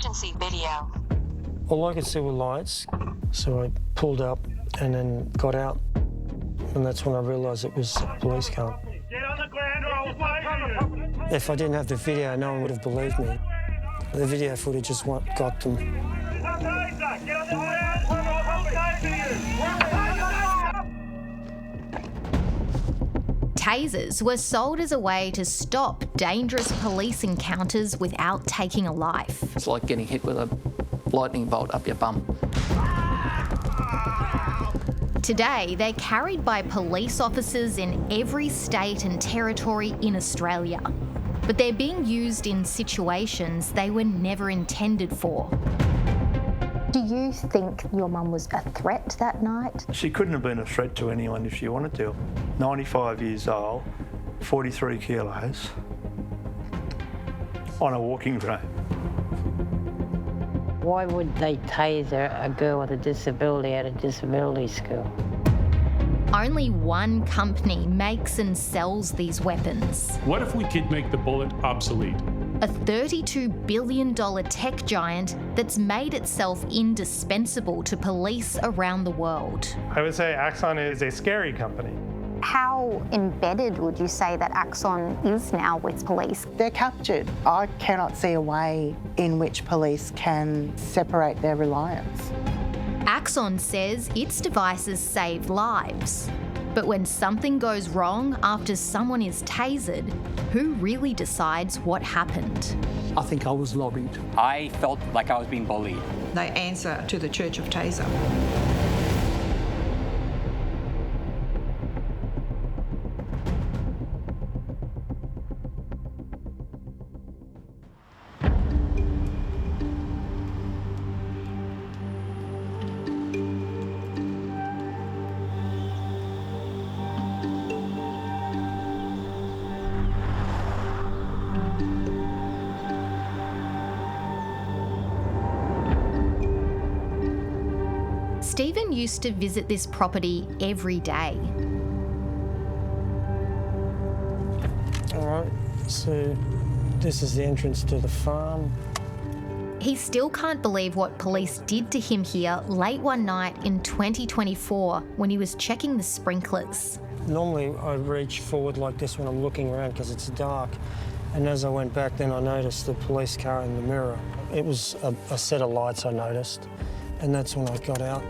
emergency video. All I could see were lights, so I pulled up and then got out. And that's when I realised it was a police car. Get on the ground or I'll fight you. If I didn't have the video, no one would have believed me. The video footage is what got them. Get on the ground or I'll taser you. Tasers were sold as a way to stop dangerous police encounters without taking a life. It's like getting hit with a lightning bolt up your bum. Today, they're carried by police officers in every state and territory in Australia. But they're being used in situations they were never intended for. Do you think your mum was a threat that night? She couldn't have been a threat to anyone if she wanted to. 95 years old, 43 kilos, on a walking frame. Why would they taser a girl with a disability at a disability school? Only one company makes and sells these weapons. What if we could make the bullet obsolete? A $32 billion tech giant that's made itself indispensable to police around the world. I would say Axon is a scary company. How embedded would you say that Axon is now with police? They're captured. I cannot see a way in which police can separate their reliance. Axon says its devices save lives. But when something goes wrong after someone is tasered, who really decides what happened? I think I was lobbied. I felt like I was being bullied. They answer to the Church of Taser. Stephen used to visit this property every day. All right, so this is the entrance to the farm. He still can't believe what police did to him here late one night in 2024 when he was checking the sprinklers. Normally I reach forward like this when I'm looking around because it's dark. And as I went back, then I noticed the police car in the mirror. It was a set of lights I noticed, and that's when I got out.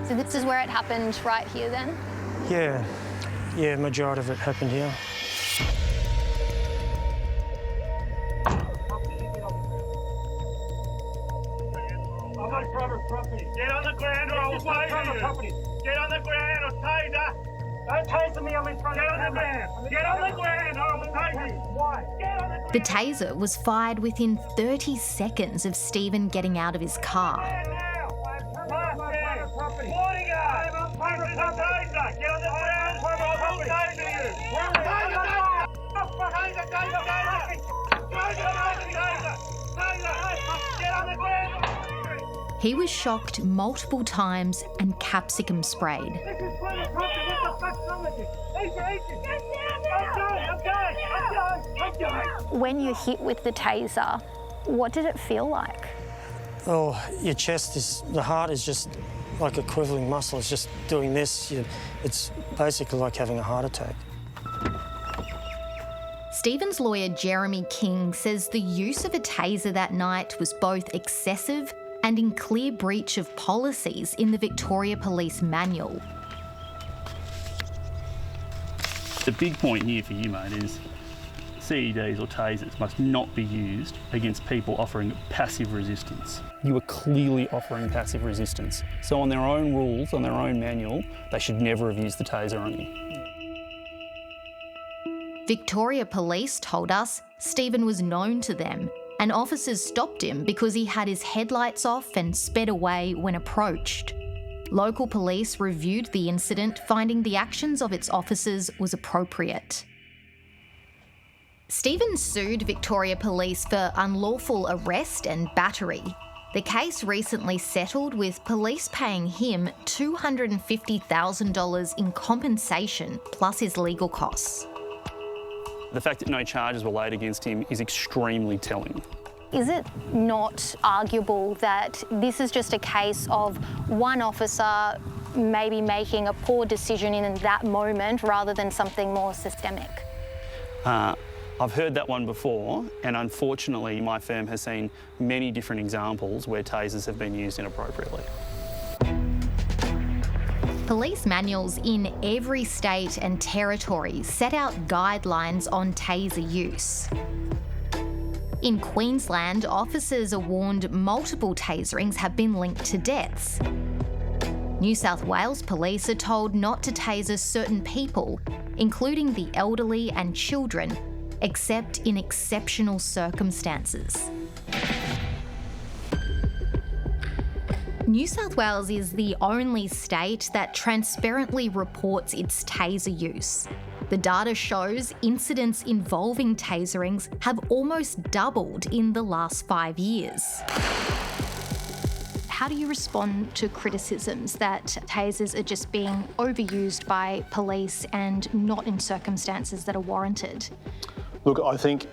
So this is where it happened, right here then? Yeah, majority of it happened here. I'm on private property. Get on the ground or I'll fight you. Get on the ground or taser. Don't taser me, I'm in front of the ground. Get on the ground or I'll taser you. Why? Get on the ground. The taser was fired within 30 seconds of Stephen getting out of his car. He was shocked multiple times and capsicum sprayed. When you hit with the taser, what did it feel like? Oh, your chest is, the heart is just like a quivering muscle. It's just doing this. It's basically like having a heart attack. Stephen's lawyer Jeremy King says the use of a taser that night was both excessive and in clear breach of policies in the Victoria Police Manual. The big point here for you, mate, is CEDs or tasers must not be used against people offering passive resistance. You are clearly offering passive resistance. So on their own rules, on their own manual, they should never have used the taser on you. Victoria Police told us Stephen was known to them, and officers stopped him because he had his headlights off and sped away when approached. Local police reviewed the incident, finding the actions of its officers was appropriate. Stephen sued Victoria Police for unlawful arrest and battery. The case recently settled with police paying him $250,000 in compensation plus his legal costs. The fact that no charges were laid against him is extremely telling. Is it not arguable that this is just a case of one officer maybe making a poor decision in that moment rather than something more systemic? I've heard that one before, and unfortunately my firm has seen many different examples where tasers have been used inappropriately. Police manuals in every state and territory set out guidelines on taser use. In Queensland, officers are warned multiple taserings have been linked to deaths. New South Wales police are told not to taser certain people, including the elderly and children, except in exceptional circumstances. New South Wales is the only state that transparently reports its taser use. The data shows incidents involving taserings have almost doubled in the last 5 years. How do you respond to criticisms that tasers are just being overused by police and not in circumstances that are warranted? Look, I think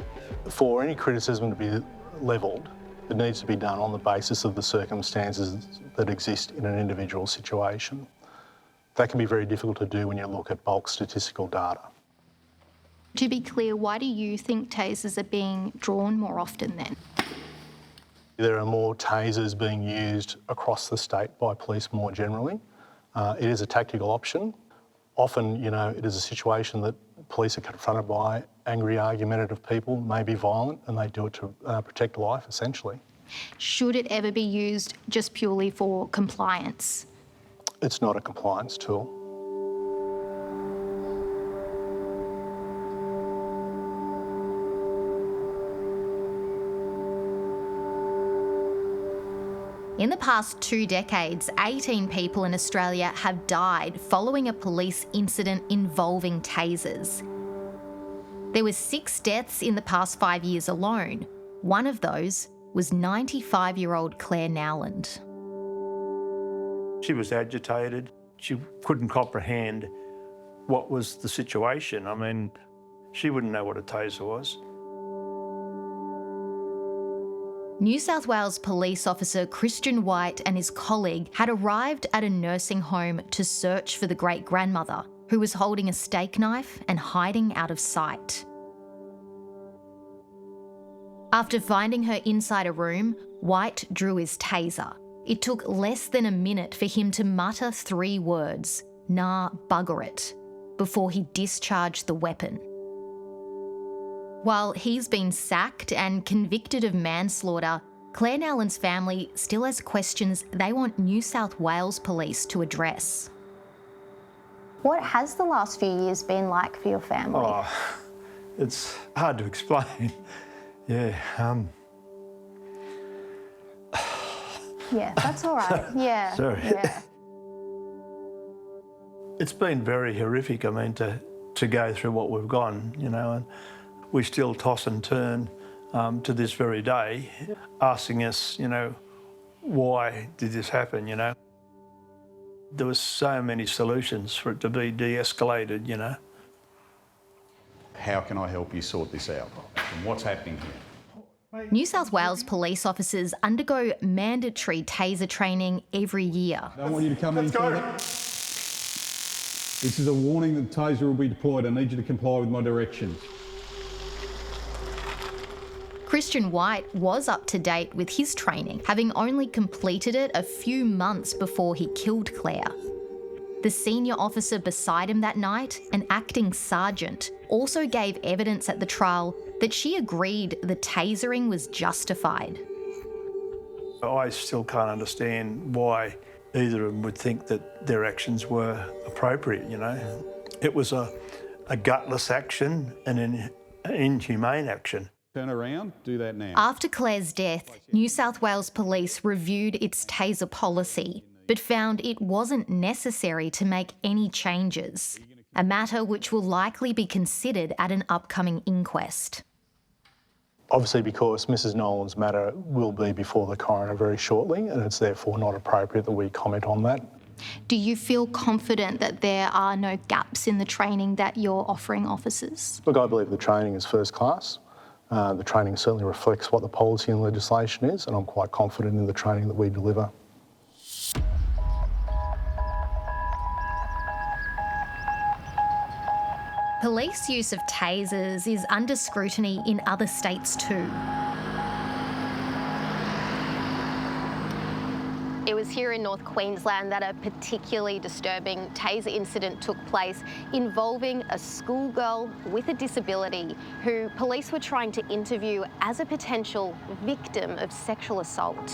for any criticism to be levelled, it needs to be done on the basis of the circumstances that exist in an individual situation. That can be very difficult to do when you look at bulk statistical data. To be clear, why do you think tasers are being drawn more often then? There are more tasers being used across the state by police more generally. It is a tactical option. Often, it is a situation that police are confronted by angry, argumentative people, may be violent, and they do it to protect life, essentially. Should it ever be used just purely for compliance? It's not a compliance tool. In the past 2 decades, 18 people in Australia have died following a police incident involving tasers. There were 6 deaths in the past 5 years alone. One of those was 95-year-old Clare Nowland. She was agitated. She couldn't comprehend what was the situation. I mean, she wouldn't know what a taser was. New South Wales police officer Christian White and his colleague had arrived at a nursing home to search for the great-grandmother, who was holding a steak knife and hiding out of sight. After finding her inside a room, White drew his taser. It took less than a minute for him to mutter 3 words, "Nah, bugger it," before he discharged the weapon. While he's been sacked and convicted of manslaughter, Clare Nowland's family still has questions they want New South Wales police to address. What has the last few years been like for your family? Oh, it's hard to explain. Yeah. Yeah, that's all right. Yeah. Sorry. Yeah. It's been very horrific, I mean, to go through what we've gone, and we still toss and turn to this very day, asking us, why did this happen, There were so many solutions for it to be de-escalated, How can I help you sort this out? And what's happening here? New South Wales police officers undergo mandatory taser training every year. I don't want you to come in. This is a warning that taser will be deployed. I need you to comply with my directions. Christian White was up to date with his training, having only completed it a few months before he killed Clare. The senior officer beside him that night, an acting sergeant, also gave evidence at the trial that she agreed the tasering was justified. I still can't understand why either of them would think that their actions were appropriate, It was a gutless action and an inhumane action. Turn around, do that now. After Clare's death, New South Wales Police reviewed its taser policy, but found it wasn't necessary to make any changes, a matter which will likely be considered at an upcoming inquest. Obviously, because Mrs. Nowland's matter will be before the coroner very shortly, and it's therefore not appropriate that we comment on that. Do you feel confident that there are no gaps in the training that you're offering officers? Look, I believe the training is first class. The training certainly reflects what the policy and legislation is, and I'm quite confident in the training that we deliver. Police use of tasers is under scrutiny in other states too. It was here in North Queensland that a particularly disturbing taser incident took place involving a schoolgirl with a disability who police were trying to interview as a potential victim of sexual assault.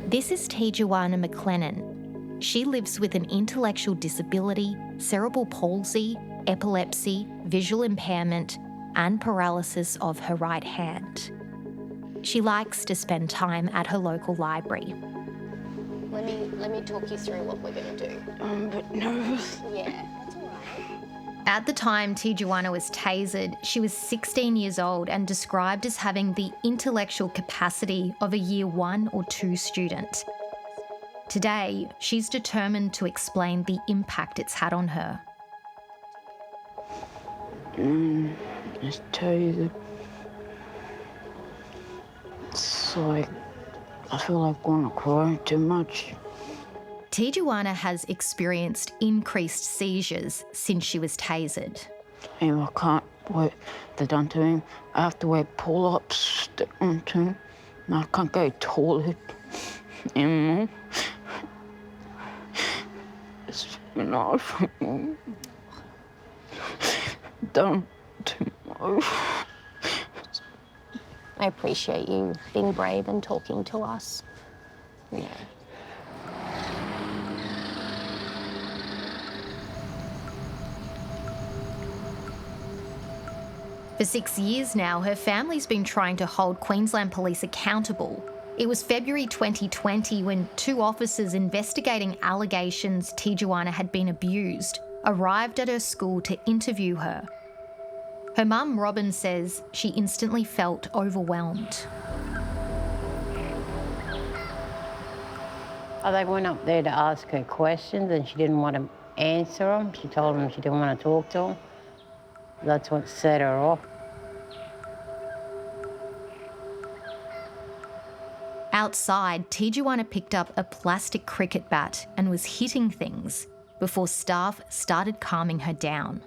This is Tijuana McLennan. She lives with an intellectual disability, cerebral palsy, epilepsy, visual impairment, and paralysis of her right hand. She likes to spend time at her local library. Let me talk you through what we're going to do. I'm a bit nervous. Yeah. At the time Tijuana was tasered, she was 16 years old and described as having the intellectual capacity of a Year 1 or 2 student. Today, she's determined to explain the impact it's had on her. It's tasered. It's like, I feel like I want to cry too much. Tijuana has experienced increased seizures since she was tasered. And I can't what they've done to him. I have to wear pull-ups onto him. And I can't go toilet anymore. It's been hard for me. Done too much. I appreciate you being brave and talking to us. Yeah. For 6 years now, her family's been trying to hold Queensland Police accountable. It was February 2020 when 2 officers investigating allegations Tijuana had been abused arrived at her school to interview her. Her mum, Robin, says she instantly felt overwhelmed. They went up there to ask her questions and she didn't want to answer them. She told them she didn't want to talk to them. That's what set her off. Outside, Tijuana picked up a plastic cricket bat and was hitting things before staff started calming her down.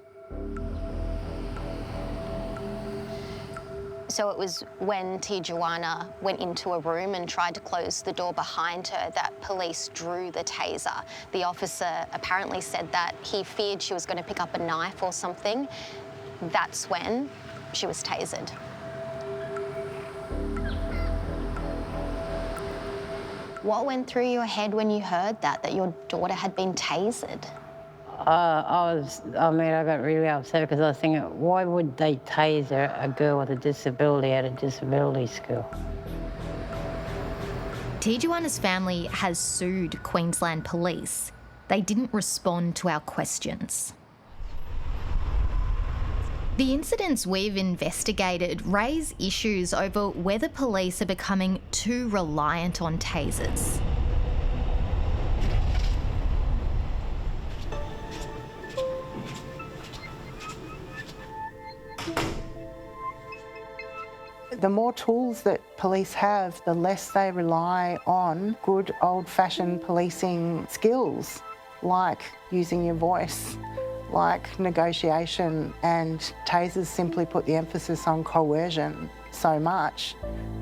So it was when Tijuana went into a room and tried to close the door behind her that police drew the taser. The officer apparently said that he feared she was going to pick up a knife or something. That's when she was tasered. What went through your head when you heard that your daughter had been tasered? I got really upset because I was thinking, why would they taser a girl with a disability at a disability school? Tijuana's family has sued Queensland Police. They didn't respond to our questions. The incidents we've investigated raise issues over whether police are becoming too reliant on tasers. The more tools that police have, the less they rely on good old-fashioned policing skills, like using your voice, like negotiation, and tasers simply put the emphasis on coercion so much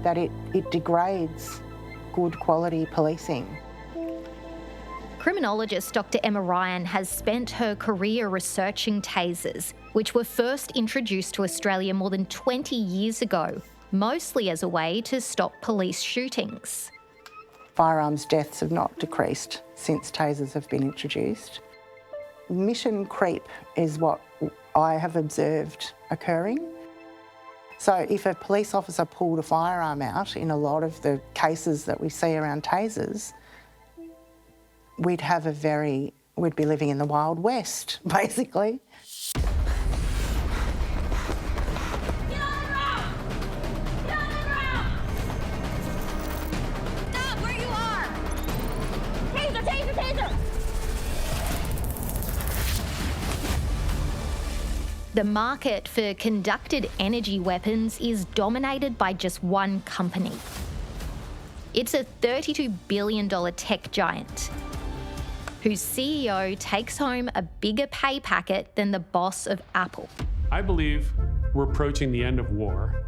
that it degrades good quality policing. Criminologist Dr. Emma Ryan has spent her career researching tasers, which were first introduced to Australia more than 20 years ago, mostly as a way to stop police shootings. Firearms deaths have not decreased since tasers have been introduced. Mission creep is what I have observed occurring. So if a police officer pulled a firearm out in a lot of the cases that we see around tasers, we'd be living in the Wild West, basically. The market for conducted energy weapons is dominated by just one company. It's a $32 billion tech giant, whose CEO takes home a bigger pay packet than the boss of Apple. I believe we're approaching the end of war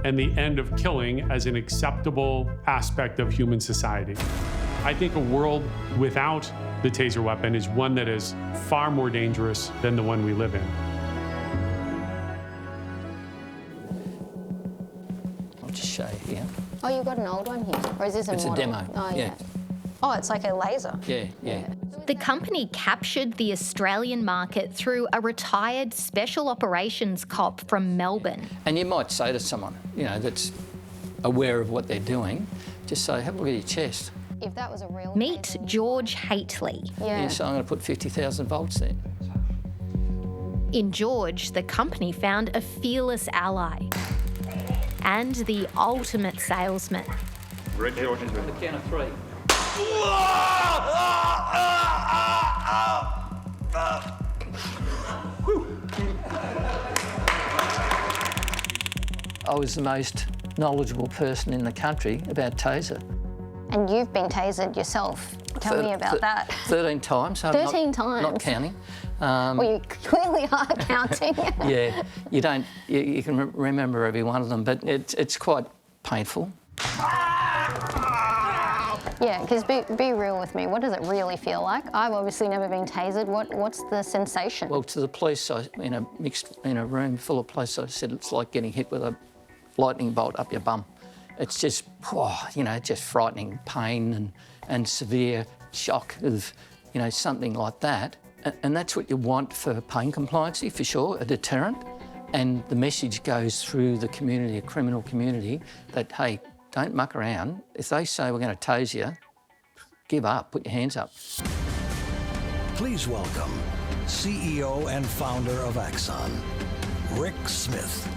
and the end of killing as an acceptable aspect of human society. I think a world without the taser weapon is one that is far more dangerous than the one we live in. I'll just show you here. Oh, you've got an old one here? Or is this a model? It's a demo. Oh, yeah. Oh, it's like a laser. Yeah. The company captured the Australian market through a retired special operations cop from Melbourne. And you might say to someone, that's aware of what they're doing, just say, have a look at your chest. If that was a real... Meet George Haitley. Yeah. So I'm going to put 50,000 volts there. In George, the company found a fearless ally and the ultimate salesman. Red George is on the count of 3. I was the most knowledgeable person in the country about taser. And you've been tasered yourself. Tell me about that. 13 times. 13 times? Not counting. Well, you clearly are counting. Yeah, you don't. You can remember every one of them, but it's quite painful. Yeah, because be real with me. What does it really feel like? I've obviously never been tasered. What's the sensation? Well, to the police, in a room full of police, I said it's like getting hit with a lightning bolt up your bum. It's just, just frightening pain and severe shock of, something like that. And that's what you want for pain compliancy, for sure, a deterrent. And the message goes through the community, a criminal community, that, hey, don't muck around. If they say we're going to tase you, give up, put your hands up. Please welcome CEO and founder of Axon, Rick Smith.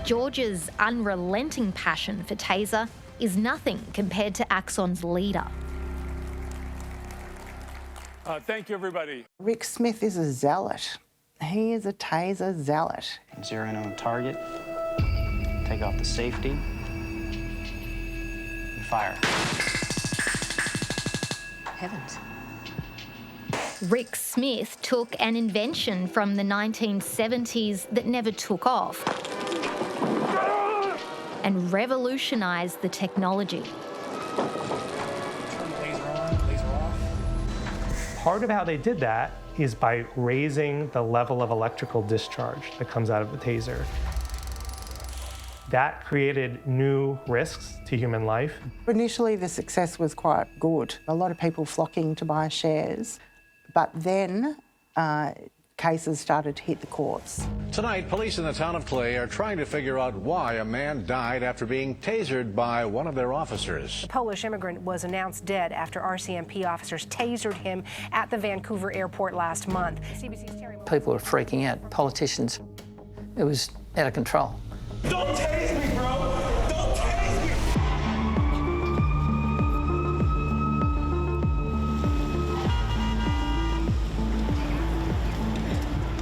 George's unrelenting passion for taser is nothing compared to Axon's leader. Thank you, everybody. Rick Smith is a zealot. He is a taser zealot. Zero in on target, take off the safety, and fire. Heavens. Rick Smith took an invention from the 1970s that never took off and revolutionised the technology. Part of how they did that is by raising the level of electrical discharge that comes out of the taser. That created new risks to human life. Initially, the success was quite good. A lot of people flocking to buy shares, but then cases started to hit the courts. Tonight, police in the town of Clare are trying to figure out why a man died after being tasered by one of their officers. The Polish immigrant was announced dead after RCMP officers tasered him at the Vancouver airport last month. CBC's Terry... People were freaking out, politicians. It was out of control. Don't tase me, bro! Don't tase me!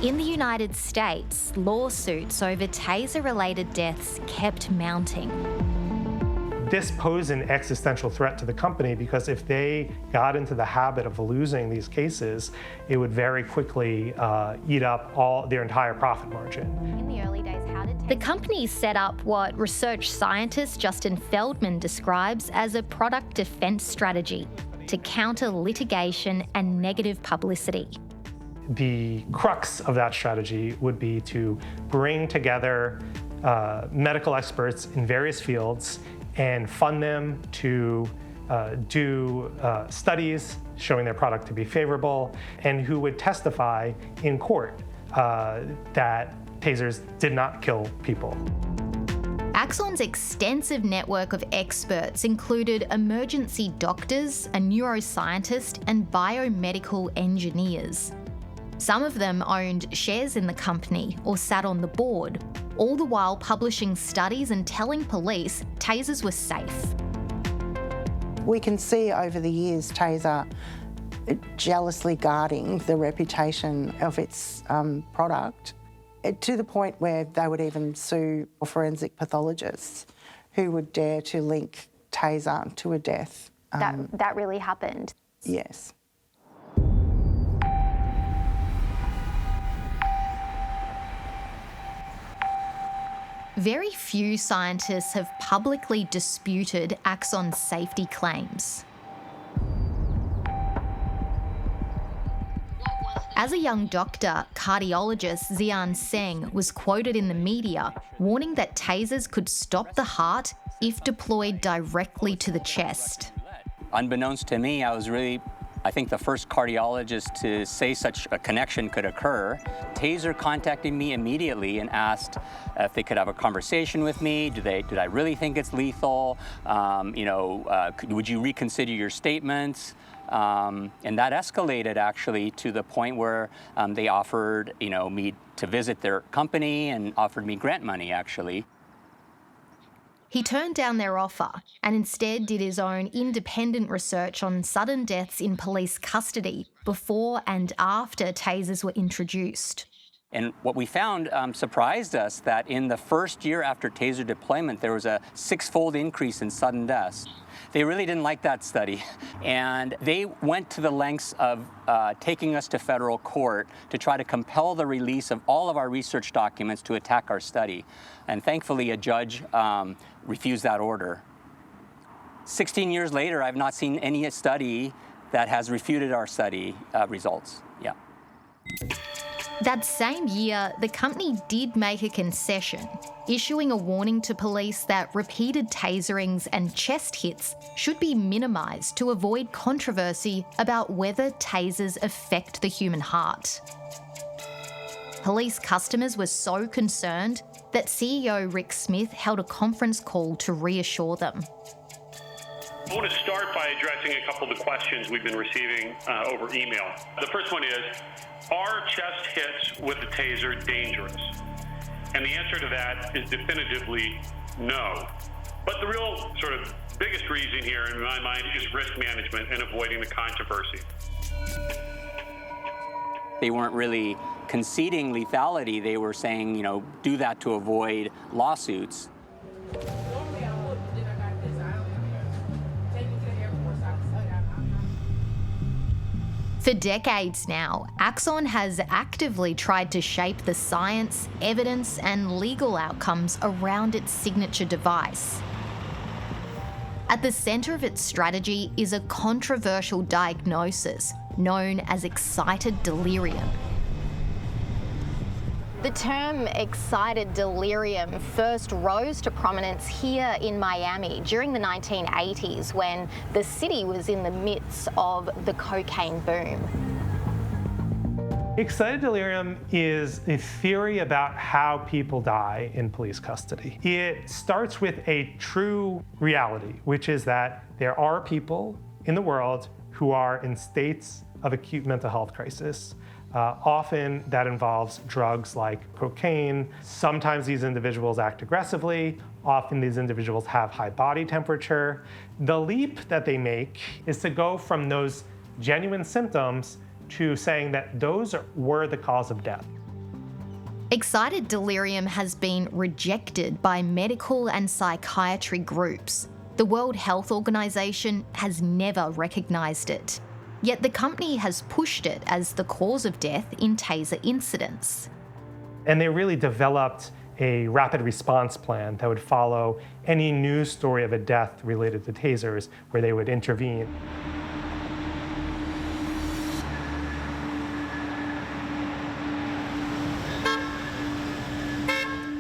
In the United States, lawsuits over taser-related deaths kept mounting. This posed an existential threat to the company because if they got into the habit of losing these cases, it would very quickly eat up their entire profit margin. In the early days, how did the company set up what research scientist Justin Feldman describes as a product defense strategy to counter litigation and negative publicity? The crux of that strategy would be to bring together medical experts in various fields and fund them to do studies showing their product to be favorable, and who would testify in court that tasers did not kill people. Axon's extensive network of experts included emergency doctors, a neuroscientist, and biomedical engineers. Some of them owned shares in the company or sat on the board, all the while publishing studies and telling police tasers were safe. We can see over the years Taser jealously guarding the reputation of its product, to the point where they would even sue forensic pathologists who would dare to link taser to a death. That really happened? Yes. Very few scientists have publicly disputed Axon's safety claims. As a young doctor, cardiologist Xian Seng was quoted in the media warning that tasers could stop the heart if deployed directly to the chest. Unbeknownst to me, I think the first cardiologist to say such a connection could occur. Taser contacted me immediately and asked if they could have a conversation with me. Did I really think it's lethal? Would you reconsider your statements? And that escalated actually to the point where they offered, me to visit their company and offered me grant money actually. He turned down their offer and instead did his own independent research on sudden deaths in police custody before and after tasers were introduced. And what we found surprised us, that in the first year after taser deployment, there was a 6-fold increase in sudden deaths. They really didn't like that study, and they went to the lengths of taking us to federal court to try to compel the release of all of our research documents to attack our study. And thankfully, a judge refused that order. 16 years later, I've not seen any study that has refuted our study results. Yeah. That same year, the company did make a concession, issuing a warning to police that repeated taserings and chest hits should be minimised to avoid controversy about whether tasers affect the human heart. Police customers were so concerned that CEO Rick Smith held a conference call to reassure them. I want to start by addressing a couple of the questions we've been receiving over email. The first one is, are chest hits with the taser dangerous? And the answer to that is definitively no. But the real sort of biggest reason here in my mind is risk management and avoiding the controversy. They weren't really conceding lethality. They were saying, do that to avoid lawsuits. For decades now, Axon has actively tried to shape the science, evidence, and legal outcomes around its signature device. At the centre of its strategy is a controversial diagnosis known as excited delirium. The term excited delirium first rose to prominence here in Miami during the 1980s when the city was in the midst of the cocaine boom. Excited delirium is a theory about how people die in police custody. It starts with a true reality, which is that there are people in the world who are in states of acute mental health crisis. Often that involves drugs like cocaine. Sometimes these individuals act aggressively. Often these individuals have high body temperature. The leap that they make is to go from those genuine symptoms to saying that those were the cause of death. Excited delirium has been rejected by medical and psychiatry groups. The World Health Organization has never recognised it. Yet the company has pushed it as the cause of death in taser incidents. And they really developed a rapid response plan that would follow any news story of a death related to tasers, where they would intervene.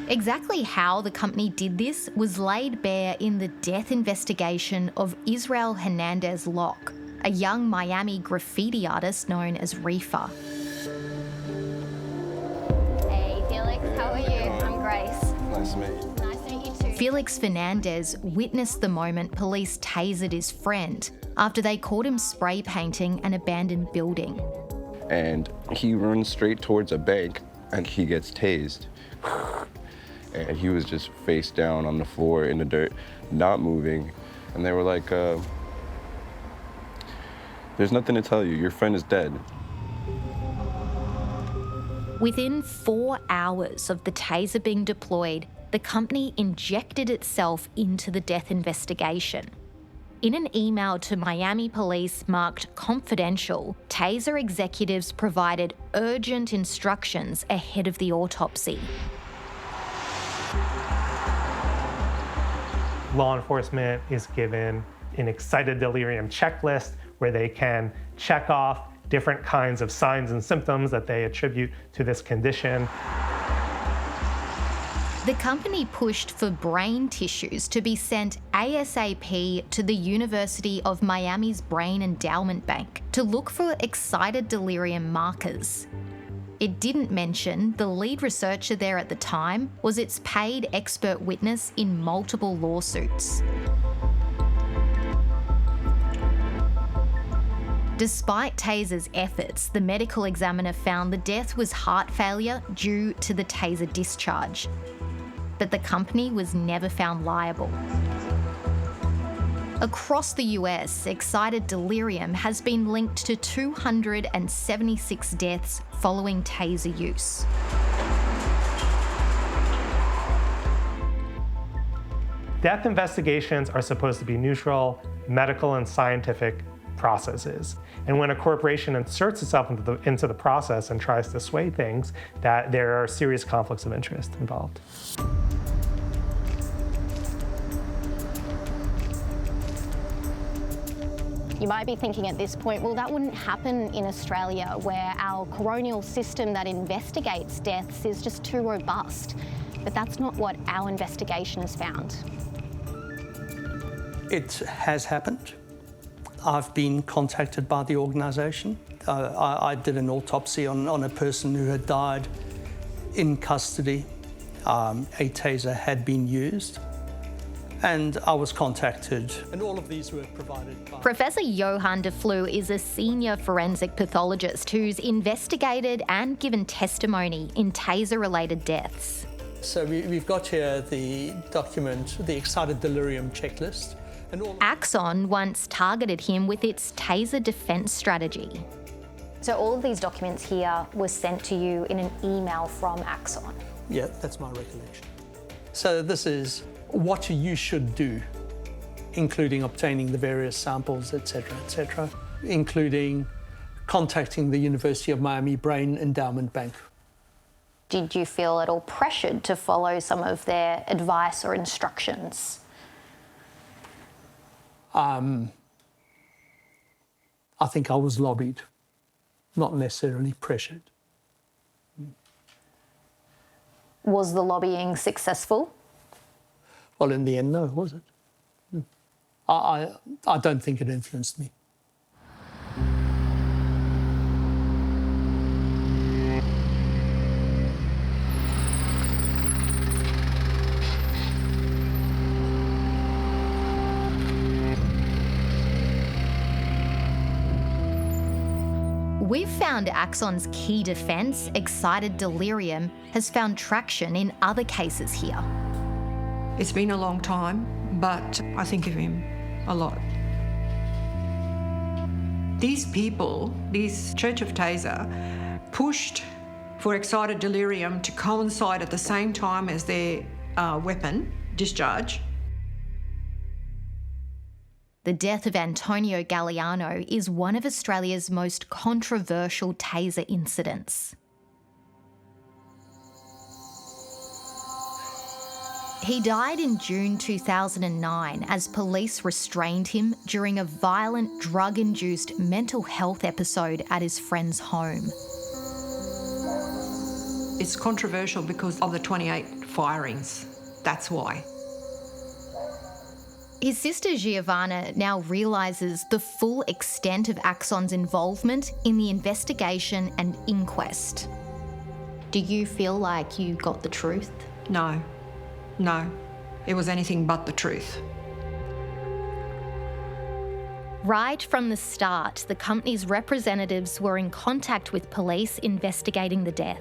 Exactly how the company did this was laid bare in the death investigation of Israel Hernandez-Locke, a young Miami graffiti artist known as Reefer. Hey, Felix, how are you? I'm Grace. Nice to meet you. Nice to meet you too. Felix Fernandez witnessed the moment police tasered his friend after they caught him spray painting an abandoned building. And he runs straight towards a bank and he gets tased. And he was just face down on the floor in the dirt, not moving. And they were like, There's nothing to tell you. Your friend is dead. Within 4 hours of the taser being deployed, the company injected itself into the death investigation. In an email to Miami police marked confidential, Taser executives provided urgent instructions ahead of the autopsy. Law enforcement is given an excited delirium checklist where they can check off different kinds of signs and symptoms that they attribute to this condition. The company pushed for brain tissues to be sent ASAP to the University of Miami's Brain Endowment Bank to look for excited delirium markers. It didn't mention the lead researcher there at the time was its paid expert witness in multiple lawsuits. Despite Taser's efforts, the medical examiner found the death was heart failure due to the Taser discharge. But the company was never found liable. Across the US, excited delirium has been linked to 276 deaths following Taser use. Death investigations are supposed to be neutral, medical and scientific processes. And when a corporation inserts itself into the process and tries to sway things, that there are serious conflicts of interest involved. You might be thinking at this point, well, that wouldn't happen in Australia, where our coronial system that investigates deaths is just too robust. But that's not what our investigation has found. It has happened. I've been contacted by the organisation. I did an autopsy on a person who had died in custody. A taser had been used, and I was contacted. And all of these were provided by... Professor Johan de Flue is a senior forensic pathologist who's investigated and given testimony in taser-related deaths. So we've got here the document, the excited delirium checklist. Axon once targeted him with its taser defence strategy. So all of these documents here were sent to you in an email from Axon? Yeah, that's my recollection. So this is what you should do, including obtaining the various samples, etc., including contacting the University of Miami Brain Endowment Bank. Did you feel at all pressured to follow some of their advice or instructions? I think I was lobbied, not necessarily pressured. Was the lobbying successful? Well, in the end, no, was it? I don't think it influenced me. We've found Axon's key defence, excited delirium, has found traction in other cases here. It's been a long time, but I think of him a lot. These people, this Church of Taser, pushed for excited delirium to coincide at the same time as their weapon discharge. The death of Antonio Galliano is one of Australia's most controversial taser incidents. He died in June 2009 as police restrained him during a violent drug-induced mental health episode at his friend's home. It's controversial because of the 28 firings. That's why. His sister Giovanna now realises the full extent of Axon's involvement in the investigation and inquest. Do you feel like you got the truth? No. No. It was anything but the truth. Right from the start, the company's representatives were in contact with police investigating the death.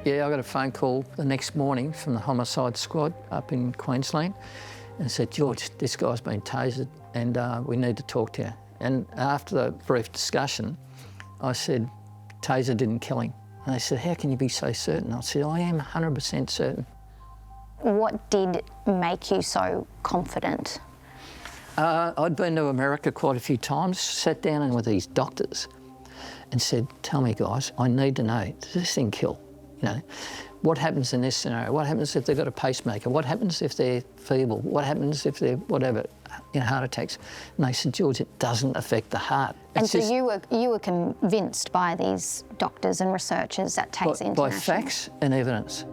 Yeah, I got a phone call the next morning from the homicide squad up in Queensland, and said, George, this guy's been tasered and we need to talk to you. And after the brief discussion, I said, Taser didn't kill him. And they said, how can you be so certain? I said, I am 100% certain. What did make you so confident? I'd been to America quite a few times, sat down with these doctors and said, tell me guys, I need to know, does this thing kill? You know, what happens in this scenario? What happens if they've got a pacemaker? What happens if they're feeble? What happens if they're whatever, you know, heart attacks? And they said, George, it doesn't affect the heart. And so you were convinced by these doctors and researchers at Taser International? By facts and evidence.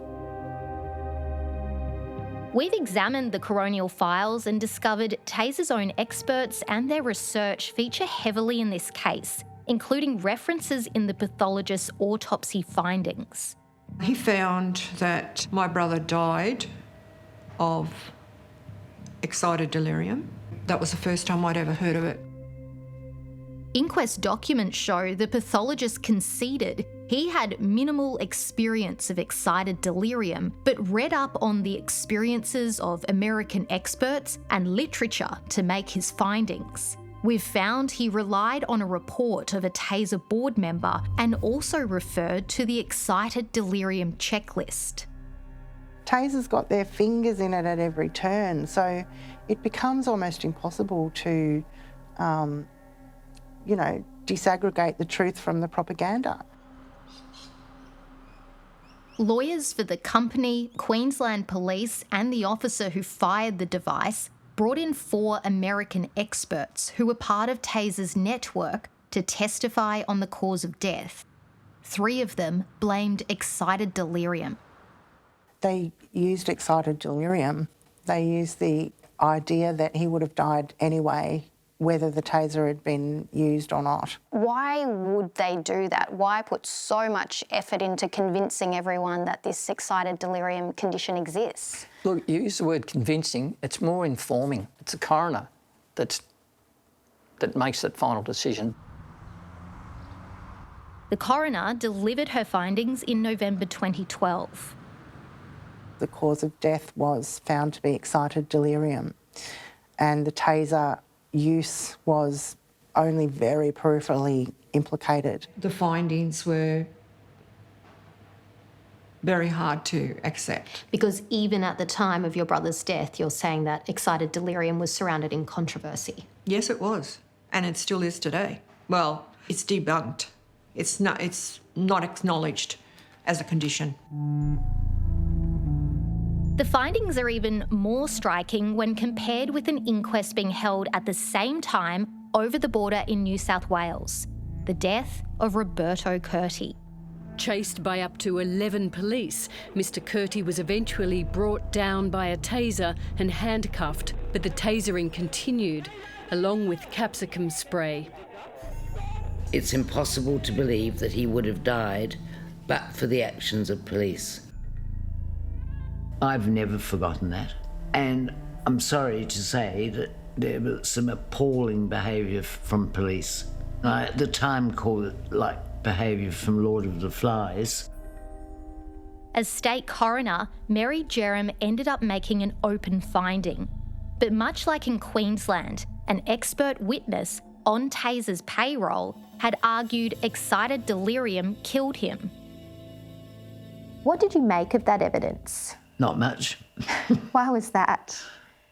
We've examined the coronial files and discovered Taser's own experts and their research feature heavily in this case, including references in the pathologist's autopsy findings. He found that my brother died of excited delirium. That was the first time I'd ever heard of it. Inquest documents show the pathologist conceded he had minimal experience of excited delirium, but read up on the experiences of American experts and literature to make his findings. We've found he relied on a report of a Taser board member and also referred to the excited delirium checklist. Taser's got their fingers in it at every turn, so it becomes almost impossible to, you know, disaggregate the truth from the propaganda. Lawyers for the company, Queensland Police and the officer who fired the device brought in 4 American experts who were part of Taser's network to testify on the cause of death. 3 of them blamed excited delirium. They used excited delirium. They used the idea that he would have died anyway, whether the taser had been used or not. Why would they do that? Why put so much effort into convincing everyone that this excited delirium condition exists? Look, you use the word convincing, it's more informing. It's a coroner that makes that final decision. The coroner delivered her findings in November 2012. The cause of death was found to be excited delirium, and the taser use was only very peripherally implicated. The findings were very hard to accept. Because even at the time of your brother's death, you're saying that excited delirium was surrounded in controversy. Yes, it was, and it still is today. Well, it's debunked. It's not acknowledged as a condition. The findings are even more striking when compared with an inquest being held at the same time over the border in New South Wales, the death of Roberto Curti. Chased by up to 11 police, Mr. Curti was eventually brought down by a taser and handcuffed, but the tasering continued, along with capsicum spray. It's impossible to believe that he would have died but for the actions of police. I've never forgotten that, and I'm sorry to say that there was some appalling behaviour from police. I at the time called it like behaviour from Lord of the Flies. As state coroner, Mary Jerram ended up making an open finding. But much like in Queensland, an expert witness on Taser's payroll had argued excited delirium killed him. What did you make of that evidence? Not much. Why was that?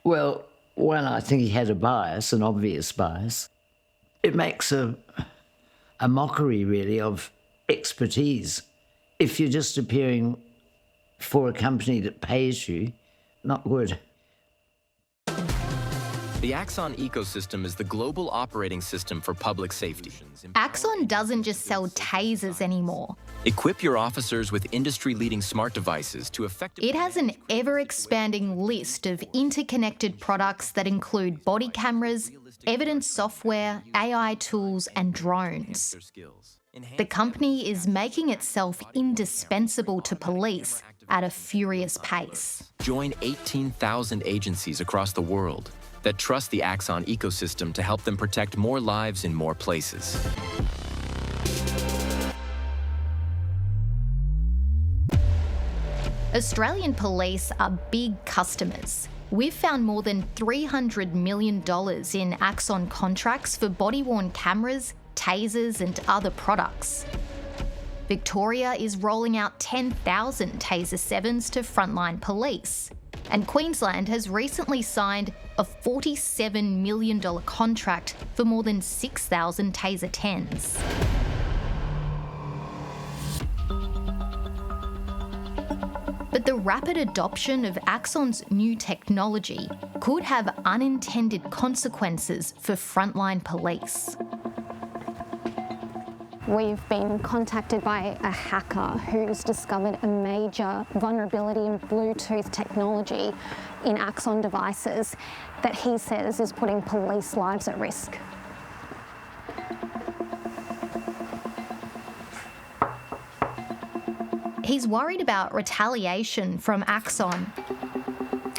Well, I think he had a bias, an obvious bias. It makes a mockery, really, of expertise. If you're just appearing for a company that pays you, not good. The Axon ecosystem is the global operating system for public safety. Axon doesn't just sell tasers anymore. Equip your officers with industry-leading smart devices to effectively... It has an ever-expanding list of interconnected products that include body cameras, evidence software, AI tools, and drones. The company is making itself indispensable to police at a furious pace. Join 18,000 agencies across the world that trust the Axon ecosystem to help them protect more lives in more places. Australian police are big customers. We've found more than $300 million in Axon contracts for body-worn cameras, tasers and other products. Victoria is rolling out 10,000 Taser 7s to frontline police. And Queensland has recently signed a $47 million contract for more than 6,000 Taser 10s. But the rapid adoption of Axon's new technology could have unintended consequences for frontline police. We've been contacted by a hacker who's discovered a major vulnerability in Bluetooth technology in Axon devices that he says is putting police lives at risk. He's worried about retaliation from Axon.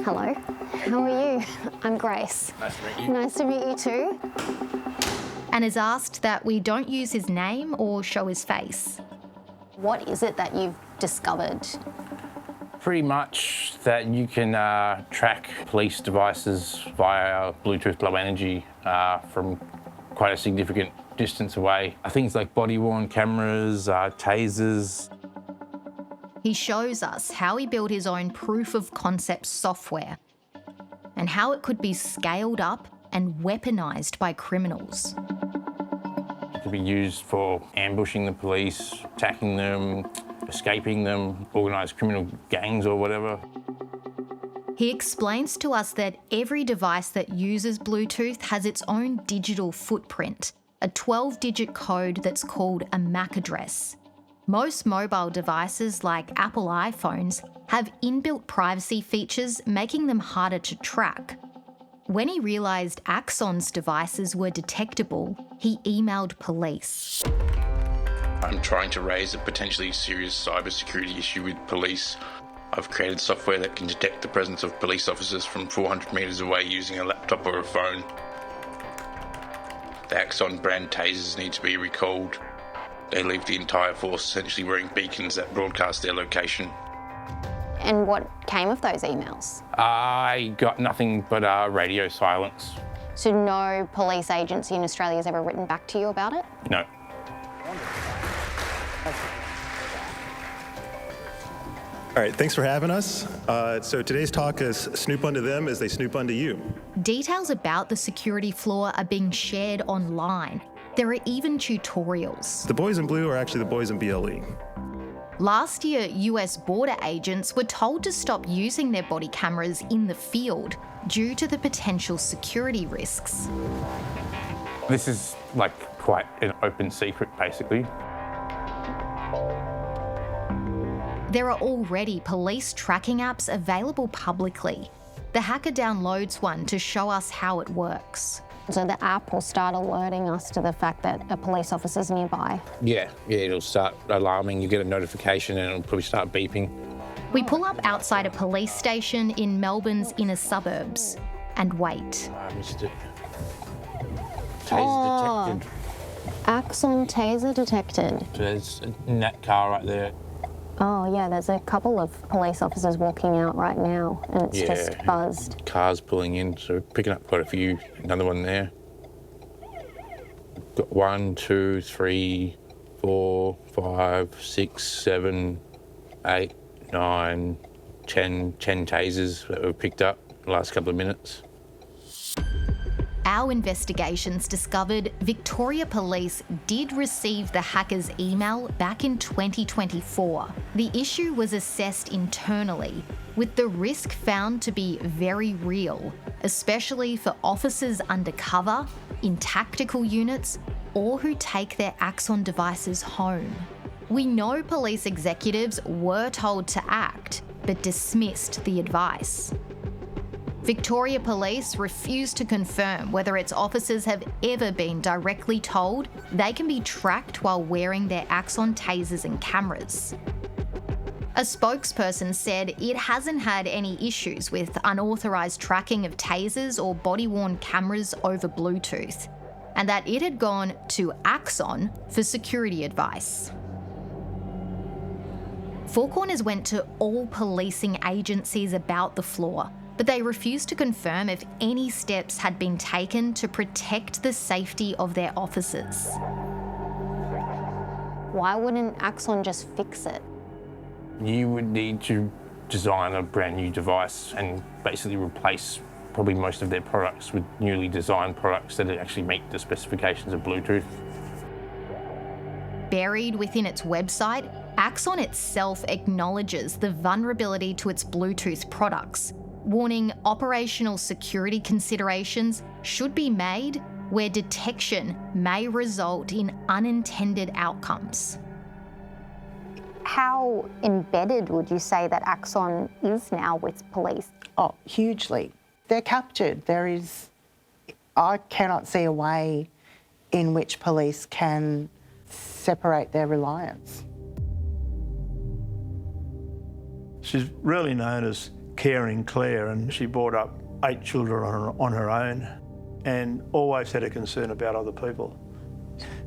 Hello, how are you? I'm Grace. Nice to meet you. Nice to meet you too. And has asked that we don't use his name or show his face. What is it that you've discovered? Pretty much that you can track police devices via Bluetooth Low Energy from quite a significant distance away. Things like body-worn cameras, tasers. He shows us how he built his own proof of concept software and how it could be scaled up and weaponised by criminals. It could be used for ambushing the police, attacking them, escaping them, organised criminal gangs or whatever. He explains to us that every device that uses Bluetooth has its own digital footprint, a 12-digit code that's called a MAC address. Most mobile devices, like Apple iPhones, have inbuilt privacy features, making them harder to track. When he realised Axon's devices were detectable, he emailed police. I'm trying to raise a potentially serious cybersecurity issue with police. I've created software that can detect the presence of police officers from 400 metres away using a laptop or a phone. The Axon brand tasers need to be recalled. They leave the entire force essentially wearing beacons that broadcast their location. And what came of those emails? I got nothing but radio silence. So no police agency in Australia has ever written back to you about it? No. All right, thanks for having us. So today's talk is Snoop Unto Them as They Snoop Unto You. Details about the security flaw are being shared online. There are even tutorials. The boys in blue are actually the boys in BLE. Last year, US border agents were told to stop using their body cameras in the field due to the potential security risks. This is like quite an open secret, basically. There are already police tracking apps available publicly. The hacker downloads one to show us how it works. So the app will start alerting us to the fact that a police officer's nearby. Yeah, it'll start alarming. You get a notification and it'll probably start beeping. We pull up outside a police station in Melbourne's inner suburbs and wait. Mr. Taser detected. Axon taser detected. So there's in that car right there. Oh yeah, there's a couple of police officers walking out right now and it's just buzzed. Cars pulling in, so picking up quite a few. Another one there. Got 1, 2, 3, 4, 5, 6, 7, 8, 9, 10 tasers that were picked up in the last couple of minutes. Our investigations discovered Victoria Police did receive the hacker's email back in 2024. The issue was assessed internally, with the risk found to be very real, especially for officers undercover, in tactical units, or who take their Axon devices home. We know police executives were told to act, but dismissed the advice. Victoria Police refuse to confirm whether its officers have ever been directly told they can be tracked while wearing their Axon tasers and cameras. A spokesperson said it hasn't had any issues with unauthorised tracking of tasers or body-worn cameras over Bluetooth, and that it had gone to Axon for security advice. Four Corners went to all policing agencies about the flaw, but they refused to confirm if any steps had been taken to protect the safety of their officers. Why wouldn't Axon just fix it? You would need to design a brand new device and basically replace probably most of their products with newly designed products that actually meet the specifications of Bluetooth. Buried within its website, Axon itself acknowledges the vulnerability to its Bluetooth products, warning operational security considerations should be made where detection may result in unintended outcomes. How embedded would you say that Axon is now with police? Oh, hugely. They're captured. I cannot see a way in which police can separate their reliance. She's really known as Caring Clare, and she brought up 8 children on her own and always had a concern about other people.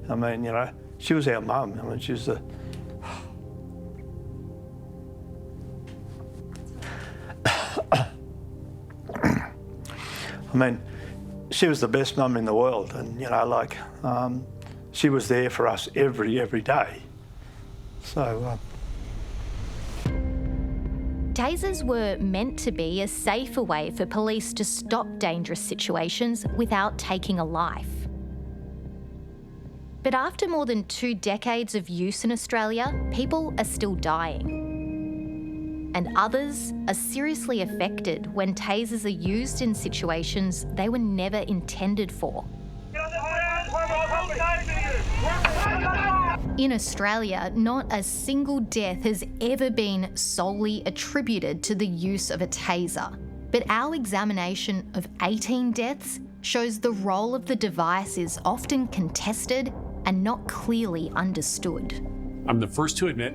I mean, you know, she was our mum. I mean, she was the... I mean, she was the best mum in the world, and, you know, like, she was there for us every day. So... Tasers were meant to be a safer way for police to stop dangerous situations without taking a life. But after more than 2 decades of use in Australia, people are still dying. And others are seriously affected when tasers are used in situations they were never intended for. In Australia, not a single death has ever been solely attributed to the use of a taser. But our examination of 18 deaths shows the role of the device is often contested and not clearly understood. I'm the first to admit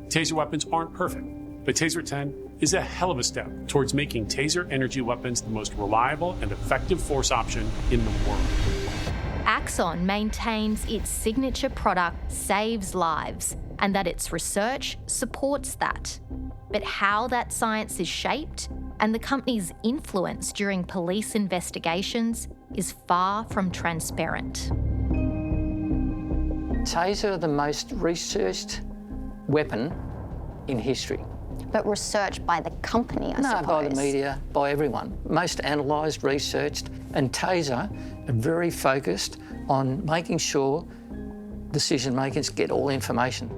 taser weapons aren't perfect, but Taser 10 is a hell of a step towards making taser energy weapons the most reliable and effective force option in the world. Axon maintains its signature product saves lives and that its research supports that. But how that science is shaped and the company's influence during police investigations is far from transparent. Taser are the most researched weapon in history. But researched by the company, I suppose. No, by the media, by everyone. Most analysed, researched, and Taser are very focused on making sure decision makers get all information.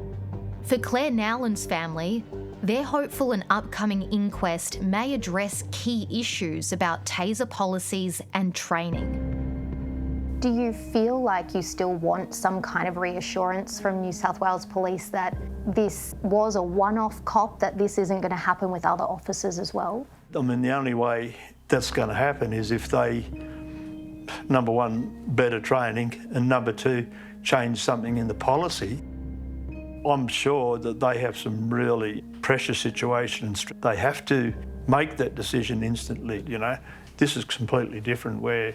For Clare Nowland's family, they're hopeful an upcoming inquest may address key issues about Taser policies and training. Do you feel like you still want some kind of reassurance from New South Wales Police that this was a one-off cop, that this isn't going to happen with other officers as well? I mean, the only way that's going to happen is if they, number one, better training, and number two, change something in the policy. I'm sure that they have some really pressure situations. They have to make that decision instantly, you know. This is completely different where,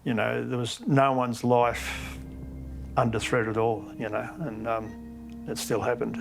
you know, there was no one's life under threat at all, you know, and it still happened.